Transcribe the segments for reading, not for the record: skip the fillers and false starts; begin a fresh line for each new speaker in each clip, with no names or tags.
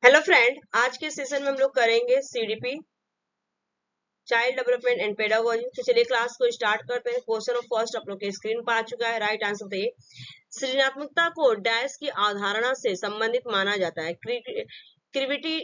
Hello friend, आज के session में हम लोग करेंगे CDP, child development and pedagogy. तो चलिए क्लास को स्टार्ट करते हैं। क्वेश्चन ऑफ फर्स्ट आप लोग के स्क्रीन पर आ चुका है। राइट आंसर बताइए। सृजनात्मकता को डैश की अवधारणा से संबंधित माना जाता है। Creativity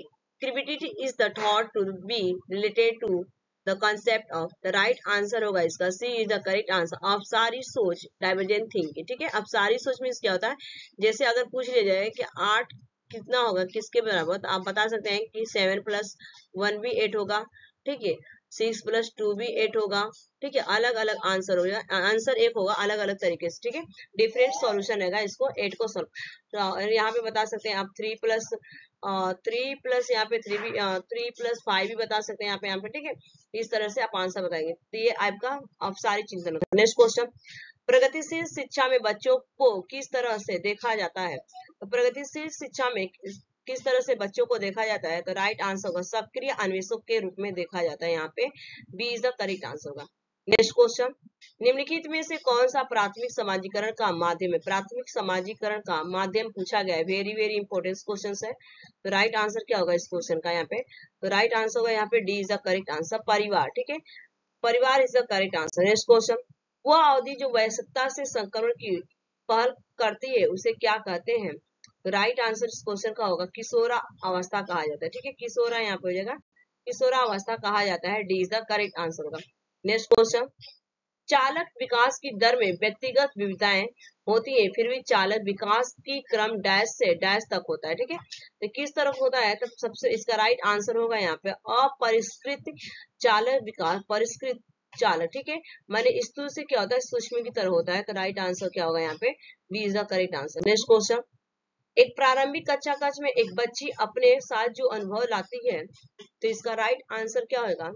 is the thought to be related to the concept of. The right answer होगा इसका C is the correct answer. अब सारी सोच डाइवर्जेंट थिंकिंग, ठीक है। अब सारी सोच मीन्स क्या होता है, जैसे अगर पूछ लिया जाए कि 8 कितना होगा, किसके बराबर, तो आप बता सकते हैं कि 7+1 भी 8 होगा, ठीक है। 6+2 भी 8 होगा, ठीक है। अलग अलग आंसर होगा, आंसर एक होगा अलग अलग तरीके से, ठीक है। डिफरेंट सॉल्यूशन रहेगा इसको 8 को सॉल्व। तो यहाँ पे बता सकते हैं आप 3+3 यहाँ पे 3+5 भी बता सकते हैं यहाँ पे, ठीक है। इस तरह से आप आंसर बताएंगे। तो ये आपका अब सारी चिंतन होगा। नेक्स्ट क्वेश्चन, प्रगतिशील शिक्षा में बच्चों को किस तरह से देखा जाता है। तो प्रगतिशील शिक्षा में किस तरह से बच्चों को देखा जाता है, तो राइट आंसर होगा सक्रिय अन्वेषक के रूप में देखा जाता है। यहाँ पे B is the correct answer होगा। नेक्स्ट क्वेश्चन, निम्नलिखित में से कौन सा प्राथमिक समाजीकरण का माध्यम है। प्राथमिक समाजीकरण का माध्यम पूछा गया है। वेरी वेरी इंपॉर्टेंट क्वेश्चन है। तो राइट आंसर क्या होगा इस क्वेश्चन का यहाँ पे, तो राइट आंसर होगा यहाँ पे D is the correct answer, परिवार, ठीक है। परिवार is the correct answer. Next question, वह अवधि जो वयस्कता से संक्रमण की पहल करती है उसे क्या कहते हैं। तो राइट आंसर इस क्वेश्चन का होगा किशोरा अवस्था कहा जाता है, ठीक है। किशोरा यहाँ पे हो जाएगा, किशोरा अवस्था कहा जाता है। D is the correct answer होगा। नेक्स्ट क्वेश्चन, चालक विकास की दर में व्यक्तिगत विविधताएं होती है, फिर भी चालक विकास की क्रम डैश से डैश तक होता है, ठीक है। तो किस तरफ होता है, तो सबसे इसका राइट आंसर होगा यहाँ पे अपरिष्कृत चालक विकास, परिष्कृत चालक, ठीक है। माने स्थूल से क्या होता है, सूक्ष्म की तरह होता है। तो राइट आंसर क्या होगा यहाँ पे, B is the correct answer. Next question, एक प्रारंभिक कक्षा कक्ष में एक बच्ची अपने साथ जो अनुभव लाती है, तो इसका राइट आंसर क्या होगा,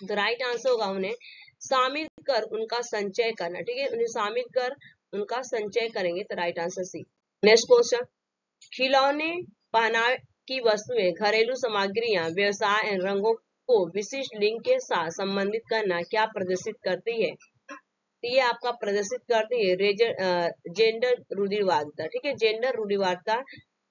तो राइट आंसर होगा उन्हें शामिल कर उनका संचय करना, ठीक है। उन्हें शामिल कर उनका संचय करेंगे, तो right answer C. Next question, खिलौने, पहनावे की वस्तुएं, घरेलू सामग्रियां, व्यवसाय एवं रंगों को विशिष्ट लिंग के साथ संबंधित करना क्या प्रदर्शित करती है। तो ये आपका प्रदर्शित करती है जेंडर रूढ़िवादिता, ठीक है। जेंडर रूढ़िवादिता,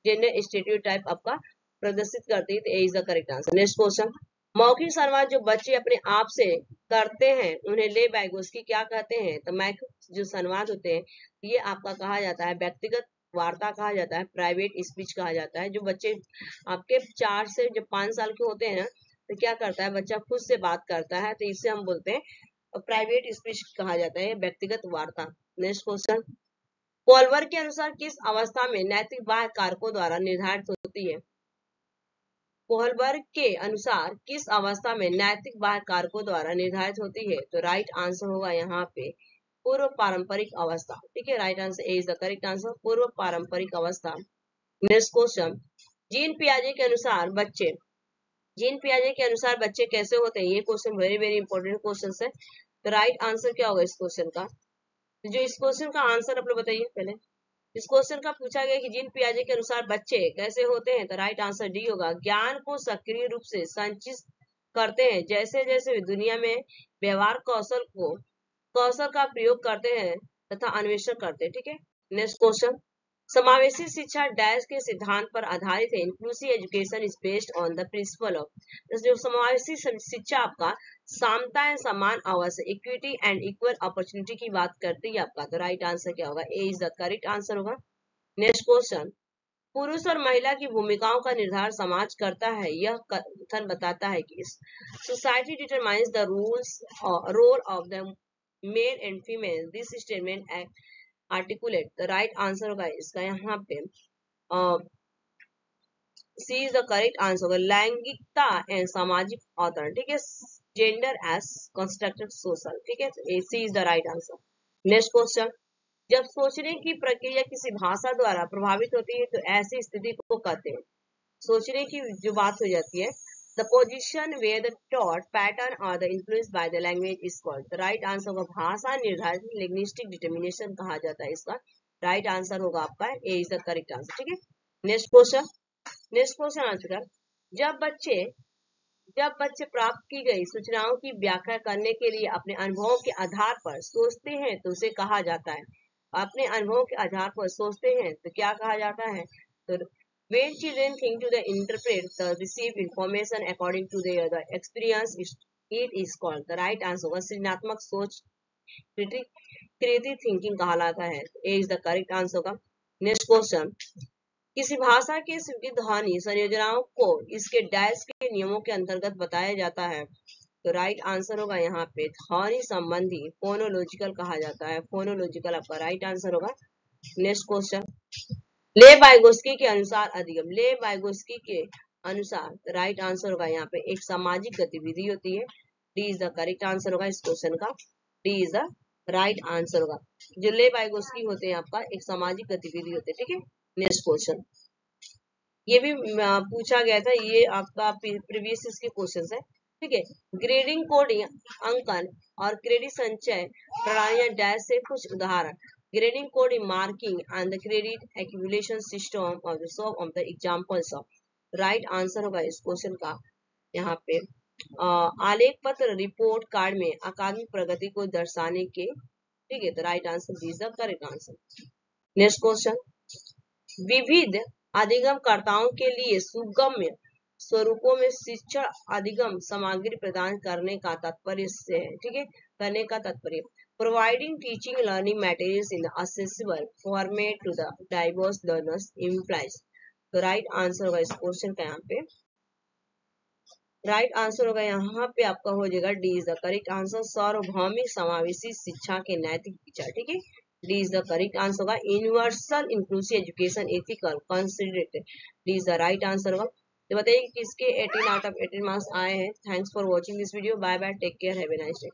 जेंडर स्टेरियोटाइप आपका प्रदर्शित करती है। तो A is the correct answer. Next question, मौखिक संवाद जो बच्चे अपने आप से करते हैं उन्हें ले बैगोस्की क्या कहते हैं। तो मौखिक जो संवाद होते हैं ये आपका कहा जाता है व्यक्तिगत वार्ता कहा जाता है, प्राइवेट स्पीच कहा जाता है। जो बच्चे आपके 4 से जब 5 साल के होते हैं ना, तो क्या करता है बच्चा खुद से बात करता है, तो इसे हम बोलते हैं प्राइवेट स्पीच कहा जाता है, व्यक्तिगत वार्ता। नेक्स्ट क्वेश्चन, कोलबर के अनुसार किस अवस्था में नैतिक बाह्य कारकों द्वारा निर्धारित होती है। कोहलबर्ग के अनुसार किस अवस्था में नैतिक बाह्य कारकों द्वारा निर्धारित होती है। तो राइट आंसर होगा यहाँ पे पूर्व पारंपरिक अवस्था, ठीक है। Right answer A is the correct answer, पूर्व पारंपरिक अवस्था। नेक्स्ट क्वेश्चन, जीन पियाजे के अनुसार बच्चे, जीन पियाजे के अनुसार बच्चे कैसे होते हैं। ये question very very important question है। तो राइट आंसर क्या होगा इस क्वेश्चन का, जो इस क्वेश्चन का आंसर आप लोग बताइए पहले। इस क्वेश्चन का पूछा गया कि जीन पियाजे के अनुसार बच्चे कैसे होते हैं, तो राइट आंसर डी होगा, ज्ञान को सक्रिय रूप से संचित करते हैं, जैसे जैसे वे दुनिया में व्यवहार कौशल का प्रयोग करते हैं तथा अन्वेषण करते हैं, ठीक है। नेक्स्ट क्वेश्चन, समावेशी शिक्षा डैश के सिद्धांत पर आधारित है। Inclusive education is based on the principle of. जो समावेशी शिक्षा आपका समता एंड समान अवसर, इक्विटी एंड इक्वल अपॉर्चुनिटी की बात करती है आपका। तो राइट आंसर क्या होगा, ए इज द करेक्ट आंसर होगा। नेक्स्ट क्वेश्चन, पुरुष और महिला की भूमिकाओं का निर्धारण समाज करता है। यह कथन बताता है कि society determines the rules role of the male and female. This statement articulate. The right answer होगा इसका यहाँ पे C is the correct answer होगा, लैंगिकता एंड सामाजिक औतरण, ठीक है। जेंडर एज कंस्ट्रक्टेड सोशल, ठीक है। C is the right answer. Next question, जब सोचने की प्रक्रिया किसी भाषा द्वारा प्रभावित होती है तो ऐसी स्थिति को कहते हैं, सोचने की जो बात हो जाती है, the position where the thought pattern और the influence by the language is called. The right answer होगा भाषा निर्धारित लिंग्विस्टिक डिटर्मिनेशन कहा जाता है इसका। राइट आंसर होगा आपका ए इज द करेक्ट आंसर, ठीक है। नेक्स्ट क्वेश्चन, नेक्स्ट क्वेश्चन आ चुका, जब बच्चे प्राप्त की गई सूचनाओं की व्याख्या करने के लिए अपने अनुभवों के आधार पर सोचते हैं तो उसे कहा जाता है। अपने अनुभवों के आधार पर सोचते हैं तो क्या कहा जाता है, तो When children think to the interpret the received information according to their the experience, it is called the right answer होगा सृजनात्मक सोच, क्रिएटिव थिंकिंग कहलाता है. ए इज द करेक्ट आंसर होगा. नेक्स्ट क्वेश्चन, किसी भाषा के स्वीकृत ध्वनि संयोजनाओं को इसके डैश के नियमों के अंतर्गत बताया जाता है. तो राइट आंसर होगा यहाँ पे ध्वनि संबंधी फोनोलॉजिकल कहा जाता है. फोनोलॉजिकल आपका राइट आंसर होगा. नेक्स्ट क्वेश्चन, ले वाइगोस्की के अनुसार अधिगम, ले वाइगोस्की के अनुसार राइट आंसर होगा यहाँ पे एक सामाजिक गतिविधि होती है. D is the correct answer होगा इस क्वेश्चन का. D is the right answer होगा. जो ले वाइगोस्की होते हैं आपका एक सामाजिक गतिविधि होते हैं. ठीक है. नेक्स्ट क्वेश्चन, ये भी पूछा गया था, ये आपका प्रीवियस इसके क्वेश्चन है. ठीक है. ग्रेडिंग कोडिंग अंकन और क्रेडिट संचय प्रणालियां डैश से कुछ उदाहरण. Grading code in marking and the credit accumulation system of the some of the examples of. Right answer होगा इस क्वेश्चन का यहाँ पे आलेख पत्र रिपोर्ट कार्ड में अकादमिक प्रगति को दर्शाने के. ठीक है. तो right answer is the correct answer. Next question, विविध अधिगमकर्ताओं के लिए सुगम्य स्वरूपों में शिक्षण अधिगम सामग्री प्रदान करने का तात्पर्य से है. ठीक है. करने का तात्पर्य providing teaching learning materials in the accessible format to the diverse learners implies. तो राइट आंसर होगा इस क्वेश्चन का यहाँ पे. राइट आंसर होगा यहाँ पे आपका हो जाएगा D is the correct answer सार्वभौमिक समावेशी शिक्षा के नैतिक विचार. ठीक है. D is the correct answer होगा universal inclusive education ethical considerated. D is the right answer होगा. तो बताइए किसके 18 आउट ऑफ 18 मार्क्स आए हैं. Thanks for watching this video. Bye bye. Take care. Have a nice day.